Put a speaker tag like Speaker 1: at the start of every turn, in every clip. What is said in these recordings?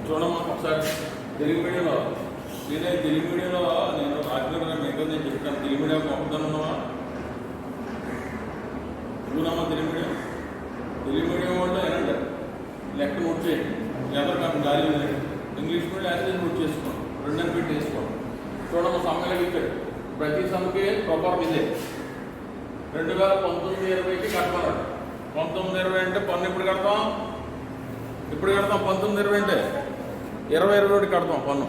Speaker 1: చూడమ్మా ఒకసారి తెలుగు మీడియంలో తెలుగు మీడియంలో నేను రాజకీయ మీకు నేను చెప్తాను. తెలుగు మీడియం పంపుతానున్నావా చూడమ్మా తెలుగు మీడియం వాళ్ళు ఏనండి లెక్క నోట్ చేయండి. ఎవరు నాకు గాలి ఇంగ్లీష్ మీడియం యాక్సెస్ నోట్ చేసుకోండి. రెండని పెట్టి వేసుకోండి. చూడమ్మా సమ్మగా ఇచ్చాడు. ప్రతి సమ్కి ప్రొపర్ ఇదే 2019-20కి కట్టమన్నాడు. 19-20 అంటే పన్ను ఇప్పుడు కడతాం. 19-20 అంటే 20-21 కడతాం పన్ను,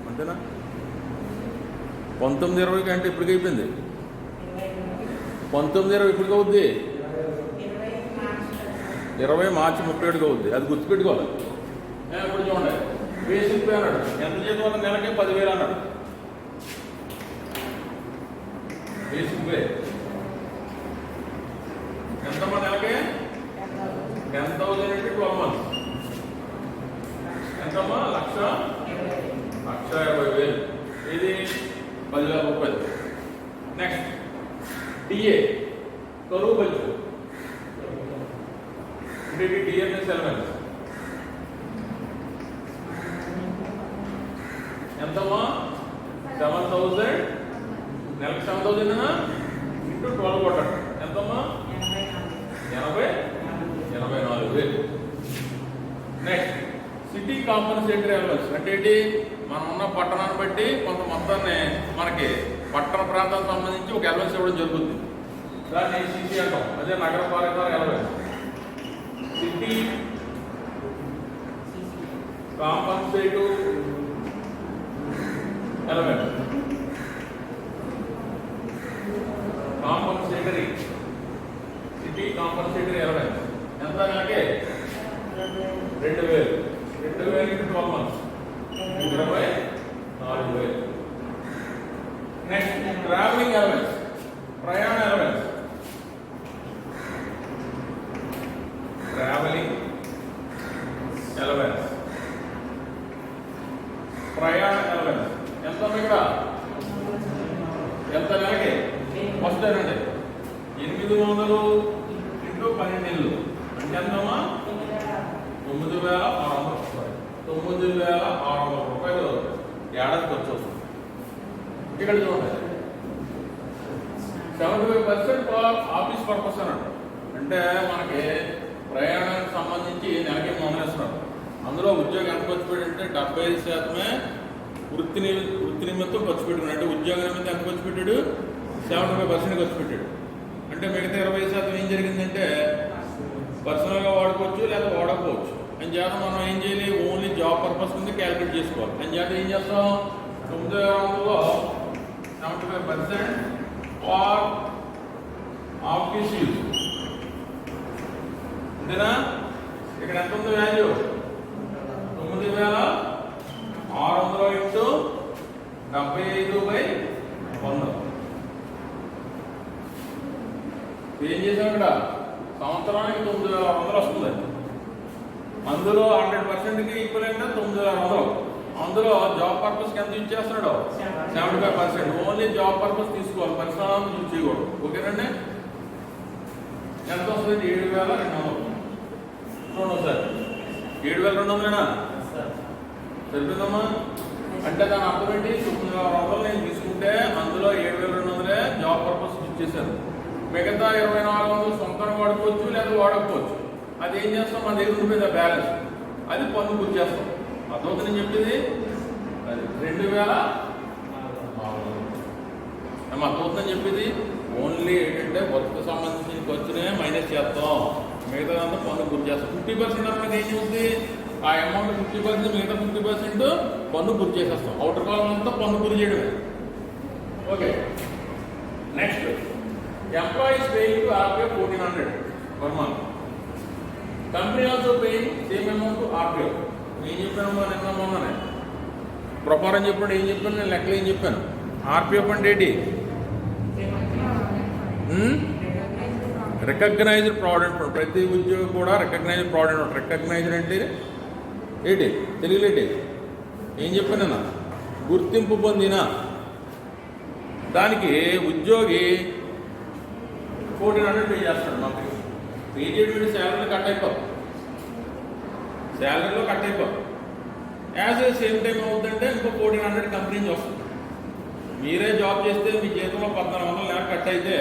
Speaker 1: అంతేనా? 19-20 అంటే ఇప్పటికి అయిపోయింది. 19-20 ఇప్పటికి అవుద్ది. 20 మార్చి 31కి అవుద్ది. అది గుర్తుపెట్టుకోవాలి. ఇప్పుడు చూడండి, బేసిక్ పే అన్నాడు. ఎంత జీతం నెలకి 10,000 అన్నాడు. బేసిక్ పే ఎంతమ్మా నెలకి? 10,000 అంటే 12 months ఎంతమ్మా? 1,20,000. ఇది 10,000 రూపాయలు. నెక్స్ట్ డిఏ కరువు బడ్జెట్ అంటే డిఎంఎస్ ఎలవెన్స్ ఎంతమ్మా? 7,000 నెలకు 7,000 ఇంటూ 12 కొట్టండి. ఎంతమ్మా? 84,000. నెక్స్ట్ సిటీ కాంపన్సేటరీ ఎలవెన్స్ అంటే ఏంటి? మనం ఉన్న పట్టణాన్ని బట్టి కొంత మొత్తాన్ని మనకి పట్టణ ప్రాంతానికి సంబంధించి ఒక ఎలవెన్స్ ఇవ్వడం జరుగుతుంది. దాన్ని సిటీ అంటాం. అదే నగరపాలక allowance. City compensative allowance, compensatory city compensatory allowance ఎంత? అంటే 2,000 into 12 months 24,000. Next travelling allowance, ప్రయాణ ఎలవెన్స్. ట్రావెలింగ్ ఎలవెన్స్, ప్రయాణ ఎలవెన్స్ ఎంత ఇక్కడ? ఎంత నెలకి? ఫస్ట్ అండి 800 ఇంటూ 12 నెలలు అంటే ఎంతమ్మా? 9,600 రూపాయలు ఏడాదికి వచ్చేస్తుంది. ఇక్కడ చూడండి 75% ఫర్ ఆఫీస్ పర్పస్ అన్నాడు. అంటే మనకి ప్రయాణానికి సంబంధించి నెలకి మొదలేస్తున్నాడు. అందులో ఉద్యోగం ఎంత ఖర్చు పెట్టాడంటే 75% వృత్తి నిమిత్తం ఖర్చు పెట్టాడు. అంటే ఉద్యోగం నిమిత్తం ఎంత ఖర్చు పెట్టాడు? 75% ఖర్చు పెట్టాడు. అంటే మిగతా 20% ఏం జరిగిందంటే పర్సనల్గా వాడుకోవచ్చు లేదా వాడకపోవచ్చు. అని చేత మనం ఏం చేయాలి? ఓన్లీ జాబ్ పర్పస్ కింద క్యాలిక్యులేట్ చేసుకోవాలి. అని చేత ఏం చేస్తాం? 9,000లో 75% ఫార్ ఆఫీస్ యూజ్. అంతేనా? ఇక్కడ ఎంత ఉంది వాల్యూ? 9,600 ఇంటూ 75/100. ఏం చేసాం? ఇక్కడ సంవత్సరానికి 9,600 వస్తుంది. అందులో 100%కి ఈక్వలెంట్ 9,600. అందులో జాబ్ పర్పస్కి ఎంత యూజ్ చేస్తున్నాడు? 75%. ఓన్లీ జాబ్ పర్పస్ తీసుకోవాలి, పర్సనల్ యూజ్ చేయకూడదు. ఓకేనండి? ఎంత వస్తుంది? 7,200. చూడండి సార్, 7,200 సరిపోతుందమ్మా? అంటే దాని అర్థం ఏంటి? 9,600 నేను తీసుకుంటే అందులో 7,200 జాబ్ పర్పస్ యూజ్ చేశాను. మిగతా 2,400 సొంతంగా వాడుకోవచ్చు లేదా వాడకపోవచ్చు. అది ఏం చేస్తాం? మన దగ్గర ఉండిపోయింది బ్యాలెన్స్, అది పన్ను గుర్తు చేస్తాం. అదొకటి నేను చెప్పేది. అది 2,400 అదవుతుందని చెప్పేది. ఓన్లీ ఏంటంటే వర్క్ సంబంధించిన ఖర్చునే మైనస్ చేస్తాం, మిగతాదంతా పన్ను గుర్తు చేస్తాం. 50% అన్నది ఏం చేస్తుంది? ఆ అమౌంట్ 50%, మిగతా 50% పన్ను గుర్తు చేసేస్తాం. అవుటర్ కాలం అంతా పన్ను గుర్తు చేయడమే. Okay. Next employees paying to RPO 1,400 per month. Company also paying same amount to RPO. ఏం చెప్పాను నిన్న మొన్ననే? ప్రొఫారం చెప్పండి. ఏం చెప్పాను నేను? లెక్కలు ఏం చెప్పాను? RPO అంటే ఏంటి? Recognised provident fund. ప్రతి ఉద్యోగి కూడా రికగ్నైజ్డ్ ప్రావిడెంట్ ఫండ్. రికగ్నైజ్డ్ అంటే ఏంటి? తెలుగులో ఏంటి? ఏం చెప్పాను నేను? గుర్తింపు పొందిన. దానికి ఉద్యోగి 1,400 పే చేస్తాడు. మాకు పే చేయడం శాలరీలో కట్ అయిపోతుంది. యాజ్ ఏ సేమ్ టైం అవుతుందంటే ఇంకో 1400 కంపెనీ నుంచి వస్తుంది. మీరే జాబ్ చేస్తే మీ జీతంలో 1400 నెల కట్ అయితే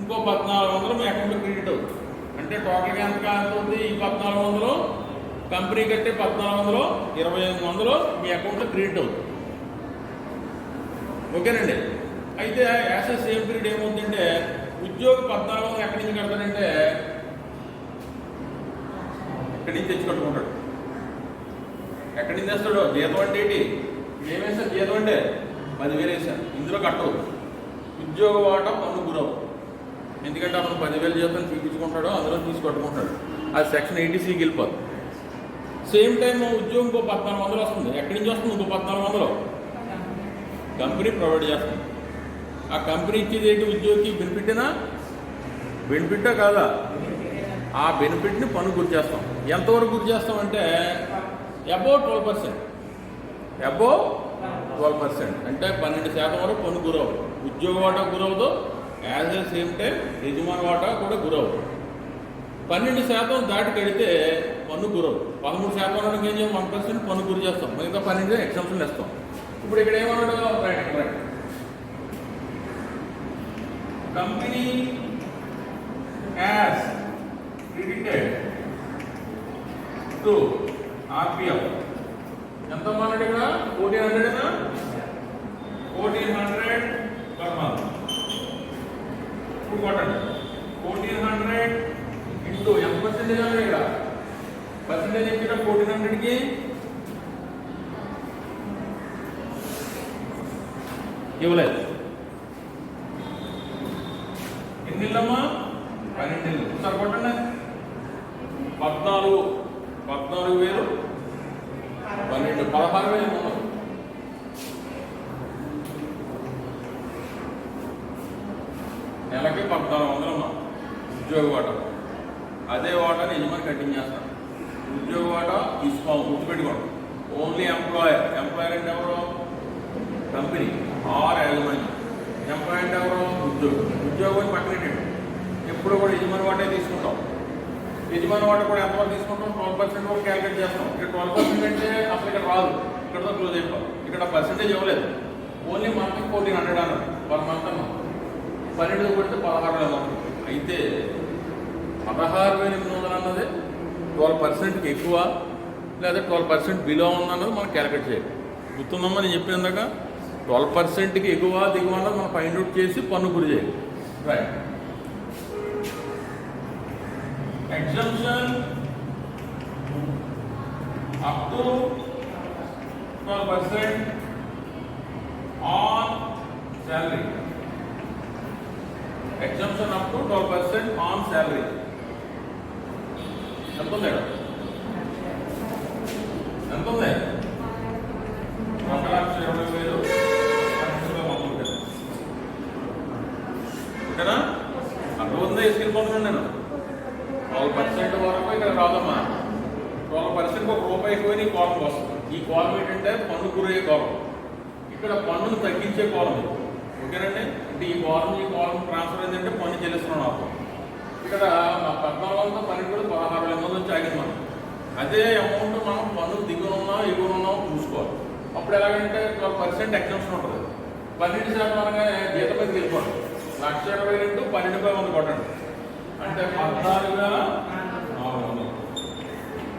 Speaker 1: ఇంకో 1400 మీ అకౌంట్లో క్రెడిట్ అవుతుంది. అంటే టోటల్గా ఎంత అవుతుంది? ఈ 1400 కంపెనీ కట్టే 1400 2500 మీ అకౌంట్లో క్రెడిట్ అవుతుంది. ఓకేనండి. అయితే యాజ్ ఏ సేమ్ పీరియడ్ ఏమవుతుందంటే ఉద్యోగి 1400 ఎక్కడి నుంచి కడతాడంటే ఎక్కడి నుంచి తెచ్చి కట్టుకుంటాడు. ఎక్కడి నుంచి తెస్తాడు? జీతం అంటే ఏంటి? ఏమేసారు జీతం అంటే 10,000 వేసాను. ఇందులో కట్టవు. ఉద్యోగ వాటా పన్ను గురవు. ఎందుకంటే అతను 10,000 జీతం చూపించుకుంటాడో అందులో తీసి కట్టుకుంటాడు. అది సెక్షన్ 80Cకి వెళ్ళిపోతుంది. సేమ్ టైం ఉద్యోగం ఇంకో 1400 వస్తుంది. ఎక్కడి నుంచి వస్తుంది? ఇంకో 1400 కంపెనీ ప్రొవైడ్ చేస్తుంది. ఆ కంపెనీ ఇచ్చేది ఏంటి? ఉద్యోగికి బెనిఫిటేనా? బెనిఫిట్టా కాదా? ఆ బెనిఫిట్ని పన్ను గురి చేస్తాం. ఎంతవరకు గురి చేస్తామంటే అబౌవ్ 12%. అబౌవ్ 12% అంటే 12% వరకు పన్ను గురవు. ఉద్యోగ వాటా గురవుతో యాజ్ ఏ సేమ్ టైం యజమాని వాటా కూడా గురవు. 12% దాటి కడితే పన్ను గురవు. 13% వరకు ఏం చేయం? 1% పన్ను గురి చేస్తాం. మిగతా 12 ఎగ్జామ్షన్ ఇస్తాం. ఇప్పుడు ఇక్కడ ఏమన్నాడు? Right company as credited to RPF ఎంత అన్నాడు ఇక్కడ? 1400 1400 పర్ మంత్. ఇప్పుడు కొట్టండి. 1400 ఇంటూ ఎంత పర్సెంటేజ్ అన్నాడు ఇక్కడ? పర్సెంటేజ్ ఇక్కడ 1400కి ఇవ్వలేదు. ఎన్ని ఇళ్ళమ్మా? 12 ఇళ్ళు. సార్ కొట్టండి. 14,000 12 16,000 నెలకి 1,400 అమ్మా ఉద్యోగ వాటా. అదే వాటాని యజమాని కటింగ్ చేస్తాను. ఉద్యోగ వాటా తీసుకోవాలి, గుర్తుపెట్టుకోండి. Only employer. ఎంప్లాయర్ అంటే ఎవరు? కంపెనీ ఆర్ యజమాని. ఎంప్లాయ్ అంటే ఎవరు? ఉద్యోగం. ఉద్యోగం పక్కనెట్టండి. ఎప్పుడు కూడా యజమాని వాటే తీసుకుంటాం. యజమాని వాట కూడా ఎంతవరకు తీసుకుంటాం? 12% వరకు క్యాలిక్యులేట్ చేస్తాం. ఇక్కడ 12% అంటే అసలు ఇక్కడ రాదు. ఇక్కడతో క్లోజ్ అయిపోవాలి. ఇక్కడ పర్సెంటేజ్ ఇవ్వలేదు. ఓన్లీ మంత్కి 1400 అన్నది పర్ మంత్ అన్న. 12 కొడితే 16,000. అయితే 16,800 అన్నది 12%కి ఎక్కువ లేదా 12% బిలో ఉందన్నది మనం క్యాలిక్యులేట్ చేయాలి. గుర్తుందమ్మా నేను చెప్పినందాక? 12%కి ఎగువ దిగువ అన్నది మనం ఫైండ్ అవుట్ చేసి పన్ను గురి చేయాలి. Right. Exemption up to 12% on salary. Exemption up to 12% on salary. ఎంత ఉంది? 1,20,000 ఓకేనా? అక్కడ ఉందా? వేసుకెళ్ళిపోతున్నాను నేను. 12% వరకు ఇక్కడ రాదమ్మా. 12% ఒక రూపాయి ఎక్కువ ఈ కోలం వస్తుంది. ఈ కోలం ఏంటంటే పన్ను గురయ్యే కోలం. ఇక్కడ పన్నును తగ్గించే కోలం. ఓకేనండి. అంటే ఈ కోలం ట్రాన్స్ఫర్ ఏంటంటే పన్ను చెల్లిస్తున్నాం నాకు. ఇక్కడ 14,12 కూడా 16,000 వచ్చి ఆగింది మనం. అదే అమౌంట్ మనం పన్ను దిగువ ఉన్నా ఎగువ ఉన్నా చూసుకోవాలి. అప్పుడు ఎలాగంటే 12% ఎగ్జామ్షన్ ఉంటుంది. 12% అనగానే జీతం మీద వెళ్ళిపోండి. 1,20,000 ఇంటూ 12,100 కొట్టండి. అంటే 14,400.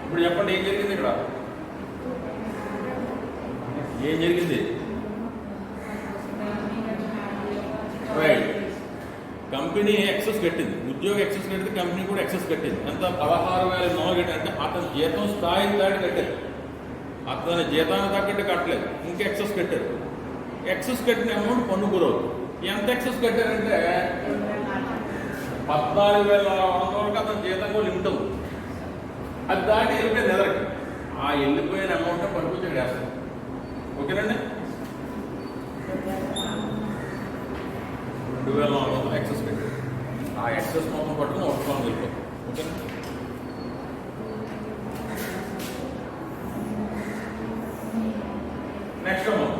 Speaker 1: ఇప్పుడు చెప్పండి ఏం జరిగింది ఇక్కడ? ఏం జరిగింది? రైట్. కంపెనీ ఎక్సెస్ కట్టింది. ఉద్యోగం ఎక్సెస్ కట్టింది. కంపెనీ కూడా ఎక్సెస్ కట్టింది. ఎంత? 16,400 కట్టింది. అంటే అతని జీతం స్థాయి దాటి కట్టారు. అతని జీతాన్ని తగ్గట్టు కట్టలేదు. ఇంకా ఎక్సెస్ కట్టారు. ఎక్సెస్ కట్టిన అమౌంట్ పన్ను గురవుతుంది. ఎంత ఎక్సెస్ కట్టారంటే 14,400 వరకు అతని జీతంలో లిమిట్ ఉంది. అది దాటి వెళ్ళిపోయింది ఎదరికి. ఆ వెళ్ళిపోయిన అమౌంట్ పనికొచ్చి వేస్తాం. ఓకేనండి. 2,400 ఎక్సెస్ కట్టారు. ఆ ఎక్సెస్ మొత్తం పట్టుకుని ఒకటి వెళ్ళిపోతాం. ఓకేనా? Next amount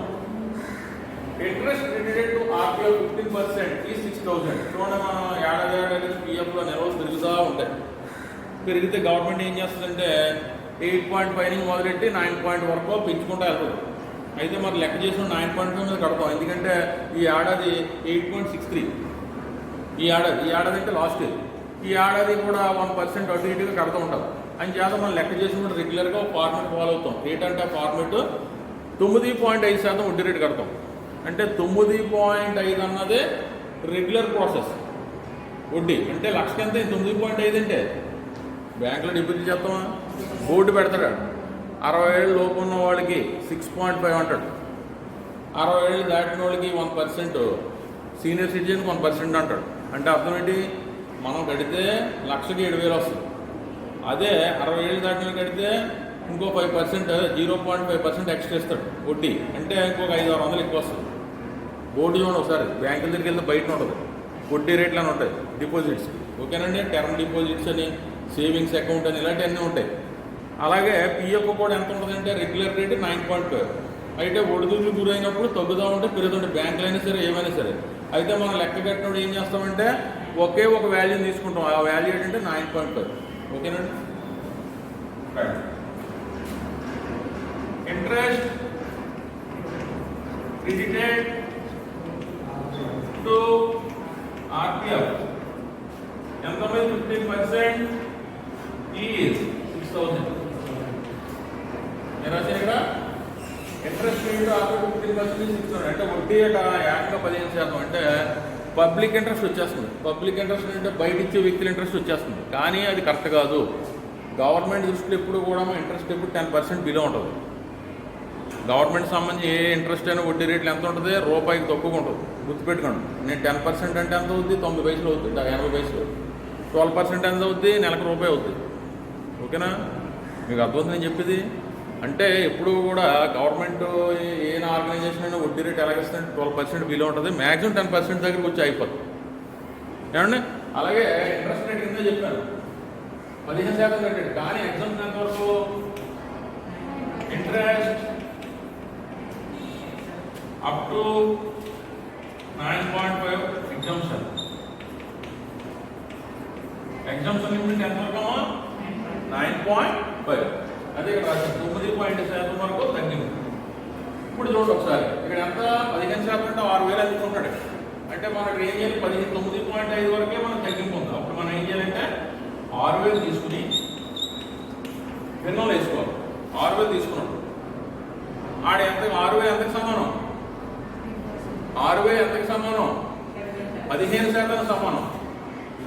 Speaker 1: interest credited to RPF 15% ఈ 6,000. చూడండి, మనం ఏడాది PF లో నిల్వలు పెరుగుతూ ఉంటాయి. పెరిగితే గవర్నమెంట్ ఏం చేస్తుందంటే 8.5 నుంచి మొదలెట్టి 9 వరకు పెంచుకుంటూ వెళ్తుంది. అయితే మరి లెక్క చేసిన 9.5 మీద కడతాం, ఎందుకంటే ఈ ఏడాది 8.63 ఈ ఏడాది అంటే లాస్ట్ ఇయర్, ఈ ఏడాది కూడా 1% అటు ఇటుగా కడుతూ ఉంటాం. అని చేత మనం లెక్క చేసినప్పుడు రెగ్యులర్గా ఫార్మేట్ ఫాలో అవుతాం. ఏంటంటే ఫార్మేట్ 9.5% వడ్డీ రేటు కడతాం. అంటే 9.5 అన్నదే రెగ్యులర్ ప్రాసెస్. వడ్డీ అంటే లక్షకి ఎంత 9.5 అంటే బ్యాంకులో డిపాజిట్ చేస్తామా, బోర్డు పెడతాడు 60 ఏళ్ళు లోపు ఉన్న వాళ్ళకి 6.5 అంటాడు, 60 ఏళ్ళు దాటిన వాళ్ళకి 1%, సీనియర్ సిటిజన్కి 1% అంటాడు. అంటే అర్థం ఏంటి, మనం కడితే లక్షకి 7,000 వస్తుంది. అదే 60 ఏళ్ళు దాటిన కడితే ఇంకో 5%, 0.5% ఎక్స్ట్రా ఇస్తాడు వడ్డీ. అంటే ఇంకొక 500-600 ఎక్కువ వస్తుంది. బోర్డు చూడండి ఒకసారి, బ్యాంకుల దగ్గరికి వెళ్తే బయట ఉంటుంది, వడ్డీ రేట్లు అని ఉంటాయి డిపాజిట్స్. ఓకేనండి, టర్మ్ డిపాజిట్స్ అని, సేవింగ్స్ అకౌంట్ అని ఇలాంటివన్నీ ఉంటాయి. అలాగే పిఎఫ్ కూడా ఎంత ఉంటుందంటే రెగ్యులర్ రేటు 9.5. అయితే ఒడిదుడుకు గురైనప్పుడు తగ్గుతూ ఉంటే పెరుగుతుంటే బ్యాంకులు అయినా సరే ఏమైనా సరే. అయితే మనం లెక్క కట్టినప్పుడు ఏం చేస్తామంటే ఒకే ఒక వాల్యూని తీసుకుంటాం. ఆ వాల్యూ ఏంటంటే 9.5. ఓకేనండి. ఇంట్రెస్ట్ క్రెడిటెడ్ టు ఆర్పిఎఫ్ ఎంత మీద 15% ఈజ్ 6,000. నేను రాశాను ఇక్కడ ఇంట్రెస్ట్ రేట్ ఆర్పిఎఫ్ 15% 6,000. అంటే వడ్డీ ఏకంగా 15%. అంటే పబ్లిక్ ఇంట్రెస్ట్ వచ్చేస్తుంది. పబ్లిక్ ఇంట్రెస్ట్ అంటే బయట ఇచ్చే వ్యక్తుల ఇంట్రెస్ట్ వచ్చేస్తుంది. కానీ అది కరెక్ట్ కాదు. గవర్నమెంట్ దృష్టిలో ఎప్పుడు కూడా ఇంట్రెస్ట్ ఎప్పుడు 10% బిలో ఉంటుంది. గవర్నమెంట్ సంబంధించి ఏ ఇంట్రెస్ట్ అయినా వడ్డీ రేట్లు ఎంత ఉంటుంది, రూపాయికి తక్కువ ఉంటుంది. గుర్తుపెట్టుకోండి. నేను 10% అంటే ఎంత అవుద్ది, 90 పైసలు అవుతుంది, 80 పైసలు. 12% ఎంత అవుద్ది, నెలకు రూపాయి అవుతుంది. ఓకేనా, మీకు అర్థమవుతుంది నేను చెప్పేది. అంటే ఎప్పుడు కూడా గవర్నమెంట్ ఏ ఆర్గనైజేషన్ అయినా వడ్డీ రేట్ ఎలాగిస్తుందంటే 12% బిలో ఉంటుంది. మ్యాక్సిమం 10% దగ్గరికి వచ్చి అయిపోతుంది. ఏమండి, అలాగే ఇంట్రెస్ట్ రేట్ కింద చెప్పాను 15% కట్టాడు. కానీ ఎగ్జామ్స్ ఎంతవరకు interest up to 9.5 exemption. Exemption limit ఎంత వరకు 9.5. అదే ఇక్కడ రాశారు 9.5% వరకు తగ్గింది. ఇప్పుడు చూడండి ఒకసారి, ఇక్కడ ఎంత 15% అంటే 6,000 అందుకుంటాడు. అంటే మనకు ఏం చేయాలి, 9.5 వరకే మనం తగ్గింపు ఉంది. అప్పుడు మనం ఏం చేయాలంటే 6,000 తీసుకుని విన్నోలు వేసుకోవాలి. 6,000 తీసుకున్నాడు. ఆడ ఎంత 6,000 ఎంతకు సమానం, 6,000 ఎంతకు సమానం, 15% సమానం.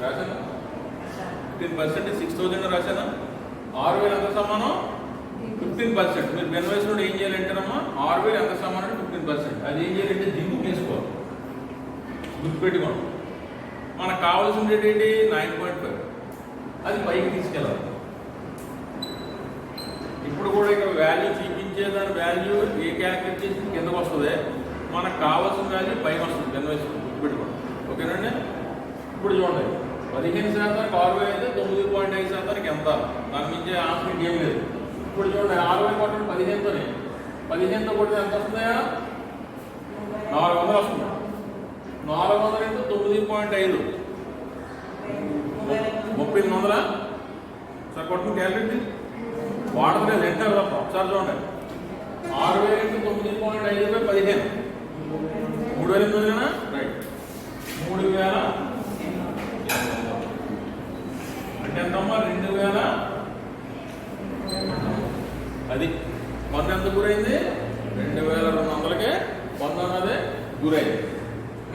Speaker 1: రాశానా 15% 6,000 రాశానా. 6,000 ఎంత సమానం 15%. మీరు బెన్ వయసులో ఏం చేయాలంటేనమ్మా 6,000 ఎంత సమానం 15%. అది ఏం చేయాలంటే దిగుకు వేసుకోవాలి. గుర్తుపెట్టుకోండి. మనకు కావాల్సిన రేట్ ఏంటి 9.5. అది పైకి తీసుకెళ్ళాలి. ఇప్పుడు కూడా ఇక్కడ వాల్యూ చూపించేదాని వాల్యూ ఏ క్యాలిక్యులేట్ చేసి కిందకు వస్తుంది, మనకు కావాల్సిన వాల్యూ పైన వస్తుంది. బెన్ వయసు గుర్తుపెట్టుకోండి. ఓకేనండి. ఇప్పుడు చూడండి 15% 6,000 అయితే 9.5% ఎంత, దాని మించే ఆన్సర్ ఏం లేదు. ఇప్పుడు చూడండి 6,000 కొట్టండి 15తోనే, 15తో కొడితే ఎంత వస్తుందా 400 వస్తుంది. 400 into 9.5 3,800. సార్ కొట్టుకుని క్యాలిక్యులేట్ వాడలేదు ఎంటారు తప్ప. ఒకసారి చూడండి 6,000 into 9.5 15 3,800 రైట్. 3,000 అంటే ఎంతమ్మా 2,000. అది మొన్న ఎంత గురైంది 2,200కే మొన్న అన్నదే గురైంది.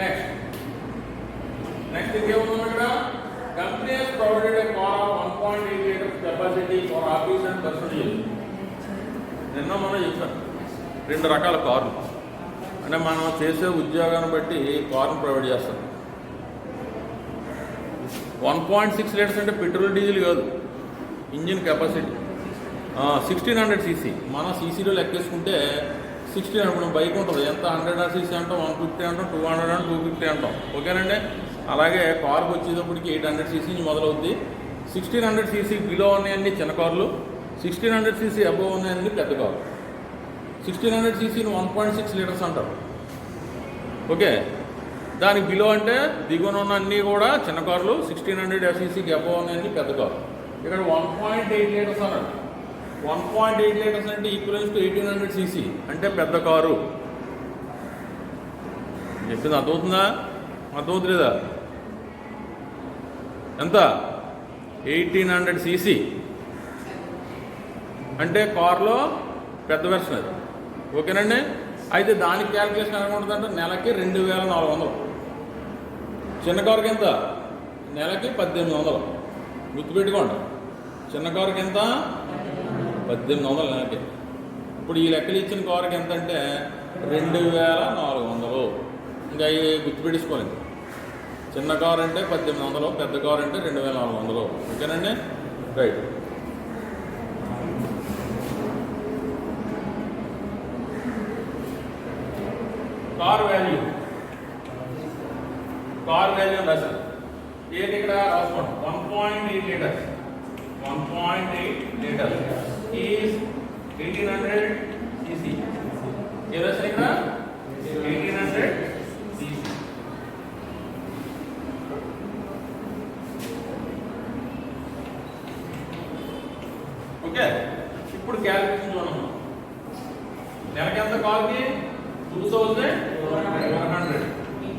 Speaker 1: నెక్స్ట్ ఇంకేముందాం ఇక్కడ, company has provided a car of 1.8 liters capacity for office and personal use. నిన్న మనం చెప్పాను 2 రకాల కార్లు. అంటే మనం చేసే ఉద్యోగాన్ని బట్టి కార్ను ప్రొవైడ్ చేస్తాం. 1.6 లీటర్స్ అంటే పెట్రోల్ డీజిల్ కాదు, ఇంజిన్ కెపాసిటీ 1,600 cc. మనం సీసీలో లెక్కేసుకుంటే 1,600. మనం బైక్ ఉంటుంది ఎంత 100 cc అంటాం, 150 అంటాం, 200 అంటాం, 250 అంటాం. ఓకేనండి. అలాగే కార్కి వచ్చేటప్పటికి 800 cc నుంచి మొదలవుద్ది. 1,600 cc బిలో ఉన్నాయండి చిన్న కార్లు, 1,600 cc అబోవ్ ఉన్నాయండి పెద్ద కార్లు. 1,600 cc 1.6 లీటర్స్ అంటారు. ఓకే, దానికి బిలో అంటే దిగువన ఉన్న అన్నీ కూడా చిన్న కార్లు, 1,600 cc అబోవ్ ఉన్నాయండి పెద్ద కార్లు. ఇక్కడ 1.8 లీటర్స్ అన్నాడు. 1.8 లీటర్స్ అంటే ఈక్వలెన్స్ టు 1800 cc అంటే పెద్ద కారు. చెప్పింది అర్థమవుతుందా? అర్థమవుతుందా? ఎంత? 1800 cc అంటే కారులో పెద్ద వెర్షన్ అది. ఓకేనండి. అయితే దానికి క్యాల్కులేషన్ ఎలా ఉంటుందంటే నెలకి 2400. చిన్న కారుకి ఎంత? నెలకి 1800. గుర్తుపెట్టుకోండి, చిన్న కారుకి ఎంత? 1800 నెలకి. ఇప్పుడు ఈ లెక్కలు ఇచ్చిన కారుకి ఎంత అంటే 2400. ఇంకా అవి గుర్తుపెట్టుకోలేదు. చిన్న కారు అంటే 1800, పెద్ద కారు అంటే 2400. ఓకేనండి, రైట్. కార్ వాల్యూ రాశారు. ఏంటి ఇక్కడ రాసుకోండి. 1.8 లీటర్స్. 1.8 litres is 1800 cc. ఏ రాశారు ఇక్కడ? 1800 cc. ఓకే, ఇప్పుడు క్యాలిక్యులేషన్ చూడండి. నెలకి ఎంత కాల్కి? 2400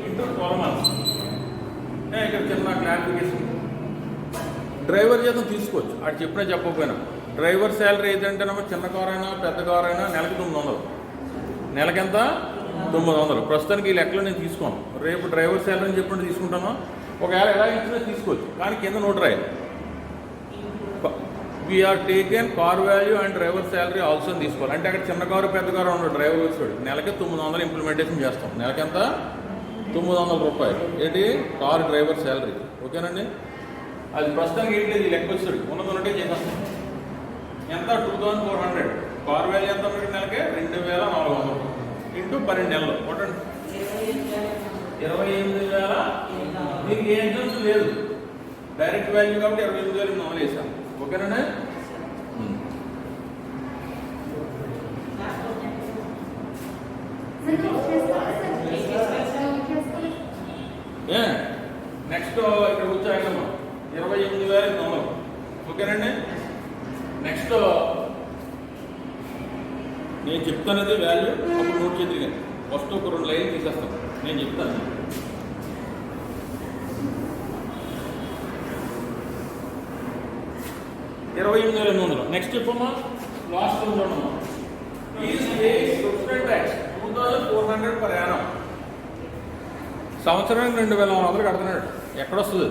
Speaker 1: ఇంటూ 12 months. ఇక్కడ చిన్న క్లారిఫికేషన్. డ్రైవర్ జీతం తీసుకోవచ్చు, అది చెప్పినా చెప్పకపోయినా. డ్రైవర్ శాలరీ ఏదంటేనమ్మా చిన్న కారు అయినా పెద్ద కారు అయినా నెలకి 900. నెలకెంత? 900. ప్రస్తుతానికి ఈ లెక్కలో నేను తీసుకోను. రేపు డ్రైవర్ శాలరీ అని చెప్పినట్టు తీసుకుంటాను. ఒకవేళ ఎలా ఇచ్చినా తీసుకోవచ్చు, కానీ కింద నోట్ రాయాలి. We are taken car value and driver salary also తీసుకోవాలి. అంటే అక్కడ చిన్న కారు పెద్ద కారు ఉన్నాడు, డ్రైవర్ వచ్చాడు. నెలకి 900 ఇంప్లిమెంటేషన్ చేస్తాం. నెలకెంత? 900 రూపాయలు. ఏంటి? Car driver salary. ఓకేనండి. అది ప్రస్తుతానికి ఏంటి? లెక్క వచ్చాడు, ఉన్నట్టే చేసేస్తాం. ఎంత? 2400. కార్ వాల్యూ ఎంత? నెలకి 2400 ఇంటూ 12 నెలలు. కొట్టండి. 28,000. దీనికి ఏ ఎగ్జామ్స్ లేదు, డైరెక్ట్ వాల్యూ కాబట్టి 28,000 నమోదు చేశాం. ఓకేనండి. నెక్స్ట్ ఇక్కడ వచ్చాయమ్మా 28,000. ఓకేనండి. నెక్స్ట్ నేను చెప్తానది వాల్యూ, అప్పుడు నోట్ చేద్ది. ఫస్ట్ ఒక 2 లైన్లు తీసేస్తాను, నేను చెప్తాను. నెక్స్ట్ చెప్పమ్మా, లాస్ట్ చూడమ్మా. Is paying subsident tax 2400 per annum. సంవత్సరానికి 2400 కడుతున్నాడు. ఎక్కడొస్తుంది?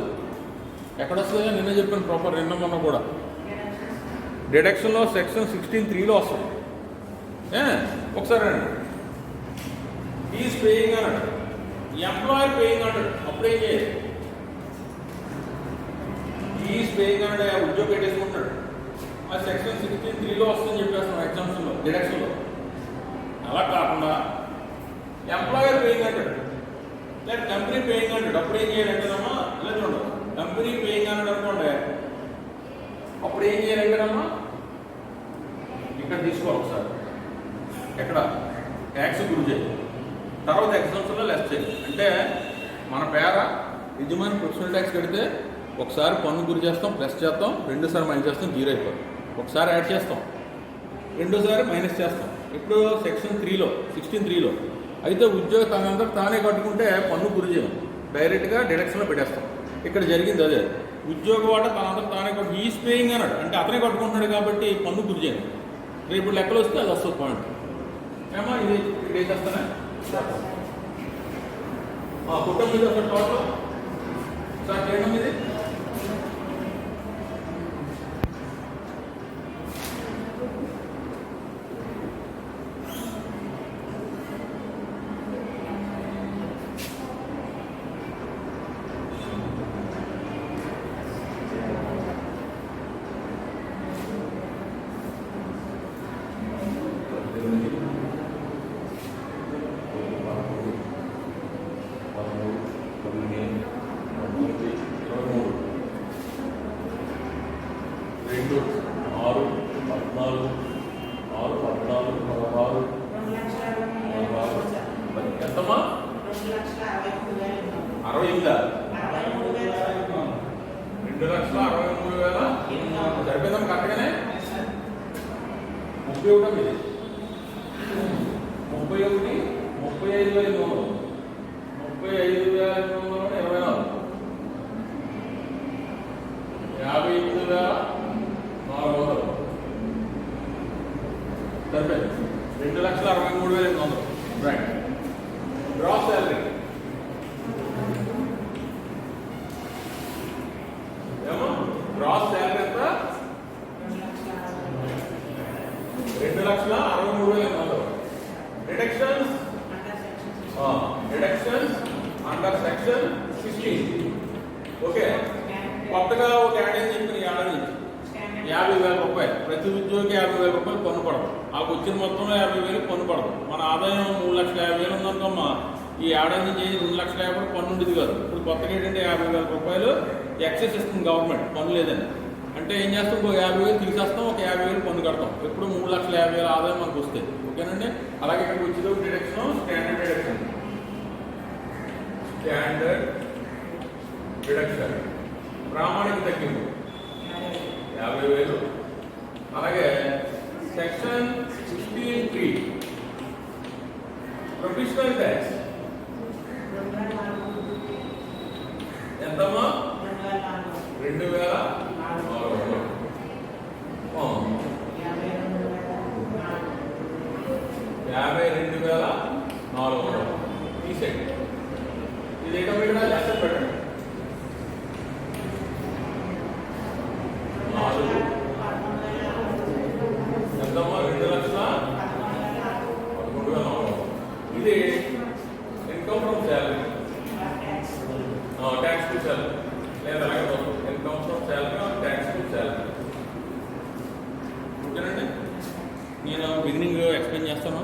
Speaker 1: నిన్న చెప్పాను ప్రాపర్, నిన్న మొన్న కూడా. డిడక్షన్లో సెక్షన్ 16(3)లో వస్తుంది. ఒకసారి అండి. ఈజ్ పేయింగ్ అన్నాడు, ఎంప్లాయర్ పేయింగ్ అన్నాడు. అప్పుడేం చేయాలి? ఈజ్ పేయింగ్ అన్నాడు, ఉద్యోగం పెట్టేసుకుంటాడు. ఆ సెక్షన్ 16(3)లో వస్తుందని చెప్పేస్తున్నాం ఎగ్జామ్స్లో, డిడక్షన్లో. అలా కాకుండా ఎంప్లాయర్ పేయింగ్ అంటాడు, లేదా కంపెనీ పేయింగ్ అంటాడు. అప్పుడు ఏం చేయాలంటేనమ్మా, ఇలా చూడండి. కంపెనీ పేయింగ్ అన్నాడు అనుకోండి, అప్పుడు ఏం చేయాలంటేనమ్మా ఇక్కడ తీసుకోవాలి ఒకసారి. ఎక్కడ? ట్యాక్స్ గురి చేయాలి. తర్వాత ఎగ్జామ్స్లో లెస్ చేయాలి. అంటే మన పేర యజమాని ప్రొఫెషనల్ ట్యాక్స్ కడితే ఒకసారి పన్ను గురి చేస్తాం, ప్లస్ చేస్తాం, 2సారి మైనస్ చేస్తాం, 0 అయిపోతుంది. ఒకసారి యాడ్ చేస్తాం, 2సారి మైనస్ చేస్తాం. ఇప్పుడు సెక్షన్ 3లో 16(3)లో అయితే ఉద్యోగం తనంతా తానే కట్టుకుంటే పన్ను గురి చేయం, డైరెక్ట్గా డిడక్షన్లో పెట్టేస్తాం. ఇక్కడ జరిగింది అదే. ఉద్యోగ వాట తనంతా తానే కట్టు, ఈజ్ పేయింగ్ అన్నాడు అంటే అతనే కట్టుకుంటున్నాడు కాబట్టి పన్ను గురి చేయండి. రేపు లెక్కలు వస్తే అది వస్తుంది పాయింట్. ఏమో ఇది ఏం చేస్తానే కుటుంబం మీద ఒక టోటల్ సార్ చేయడం ఇది. ఎంతమ్మా? 2,63,000. సరిపోయిందమ్మా కరెక్ట్గానే? 31 ఇది 31 35,800 35,824 58,400 సరిపోయింది 2,63,800 రైట్. గ్రాస్ శాలరీ ఏమో గ్రాస్ శాలరీ ఎంత 2,63,800. Deductions under section 16. ఓకే, కొత్తగా ఒక యాడ్ అని చెప్పిన యాడ్ నుంచి 50,000 రూపాయలు ప్రతి ఉద్యోగికి 50,000 రూపాయలు పన్ను పడదు. వాళ్ళకి వచ్చిన మొత్తంలో 50,000 పన్ను పడదు. మన ఆదాయం 3,50,000 ఉందనుకోమ్మా, ఈ ఏడాది చేసి 2,50,000 పన్ను ఉండేది కాదు. ఇప్పుడు కొత్తగా ఏంటంటే 50,000 రూపాయలు ఎక్సెస్ ఇస్తుంది గవర్నమెంట్, పన్ను లేదని. అంటే ఏం చేస్తాం, ఒక 50,000 తీసేస్తాం, ఒక 50,000 పన్ను కడతాం. ఎప్పుడు 3,50,000 ఆదాయం మనకు వస్తాయి. ఓకేనండి. అలాగే ఇక్కడికి వచ్చేది deduction, standard deduction. Standard deduction ప్రామాణిక తగ్గింపు 50,000. అలాగే సెక్షన్ 16(3) ప్రొఫెషనల్ ట్యాక్స్ ఎంతమ్మా? 2,400. 52,400 తీసేయండి. ఇది ఏంటో మీరు లెసన్ పెట్టండి. 4 ఎంతమ్మా? 2,11,400. ఇది income from salary, tax to salary లేదా అలాగే income from salary, tax to salary. ఓకేనండి. నేను బిగినింగ్ ఎక్స్ప్లెయిన్ చేస్తాను.